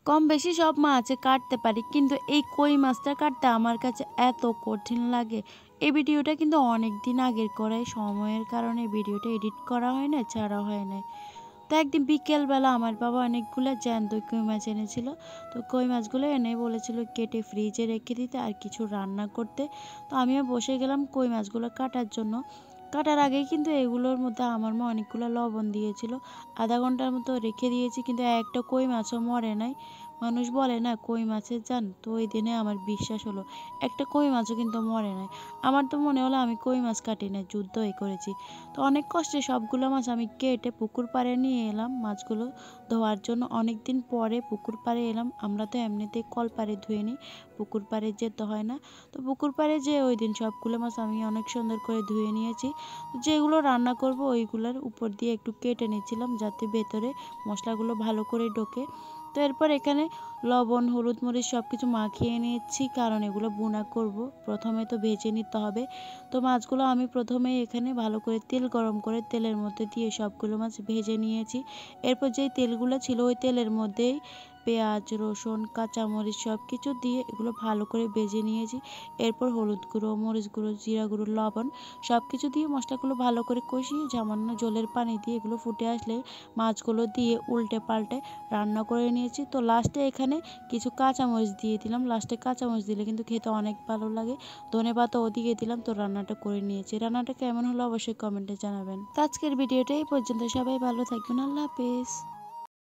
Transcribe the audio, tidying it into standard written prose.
কম বেশি সব মাছ কাটতে পারি, কিন্তু এই কই মাছটা কাটতে আমার কাছে এত কঠিন লাগে। এই ভিডিওটা কিন্তু অনেক দিন আগের করাই, সময়ের কারণে ভিডিওটা এডিট করা হয় না, ছাড়া হয় না। তো একদিন বিকেলবেলা আমার বাবা অনেকগুলো জ্যান্ত কই মাছ এনেছিল। তো কই মাছগুলো এনে বলেছিল কেটে ফ্রিজে রেখে দিতে আর কিছু রান্না করতে। তো আমিও বসে গেলাম কই মাছগুলো কাটার জন্য। কাটার আগেই কিন্তু এগুলোর মধ্যে আমার মা অনেকগুলো লবণ দিয়েছিল। আধা ঘন্টার মতো রেখে দিয়েছি, কিন্তু একটা কই মাছও মরে নাই। মানুষ বলে না কই মাছের জান, তো ওই দিনে আমার বিশ্বাস হলো একটা কই মাছও কিন্তু মরে নাই। আমার তো মনে হলো আমি কই মাছ কাটি না, যুদ্ধই করেছি। তো অনেক কষ্টে সবগুলো মাছ আমি কেটে পুকুর পাড়ে নিয়ে এলাম মাছগুলো ধোয়ার জন্য। অনেক দিন পরে পুকুর পাড়ে এলাম। আমরা তো এমনিতেই কল পাড়ে ধুয়ে নিই, পুকুর পাড়ে যেতে হয় না। তো পুকুর পাড়ে যেয়ে ওই দিন সবগুলো মাছ আমি অনেক সুন্দর করে ধুয়ে নিয়েছি। যেগুলো রান্না করব ওইগুলোর উপর দিয়ে একটু কেটে নিচ্ছিলাম যাতে ভেতরে মশলাগুলো ভালো করে ঢোকে। তো এরপর এখানে লবণ হলুদ মরিচ সব কিছু মাখিয়ে নিয়েছি, কারণ এগুলো ভুনা করব। প্রথমে তো ভেজে নিতে হবে। তো মাছগুলো আমি প্রথমে এখানে ভালো করে তেল গরম করে তেলের মধ্যে দিয়ে সবগুলো মাছ ভেজে নিয়েছি। এরপর যেই তেলগুলো ছিল ওই তেলের মধ্যেই পেঁয়াজ রসুন কাঁচামরিচ সব কিছু দিয়ে এগুলো ভালো করে ভেজে নিয়েছি। এরপর হলুদ গুঁড়ো মরিচ গুঁড়ো জিরা গুঁড়ো লবণ সব কিছু দিয়ে মশলাগুলো ভালো করে কষিয়ে সামান্য জলের পানি দিয়ে এগুলো ফুটে আসলে মাছগুলো দিয়ে উল্টে পাল্টে রান্না করে নিয়েছি। তো লাস্টে এখানে কিছু কাঁচামরিচ দিয়ে দিলাম। লাস্টে কাঁচামরিচ দিলে কিন্তু খেতে অনেক ভালো লাগে। ধনেপাতাও দিয়ে দিলাম। তো রান্নাটা করে নিয়েছি। রান্নাটা কেমন হলো অবশ্যই কমেন্টে জানাবেন। তো আজকের ভিডিওটা এই পর্যন্ত। সবাই ভালো থাকবেন। আল্লাহ হাফেজ।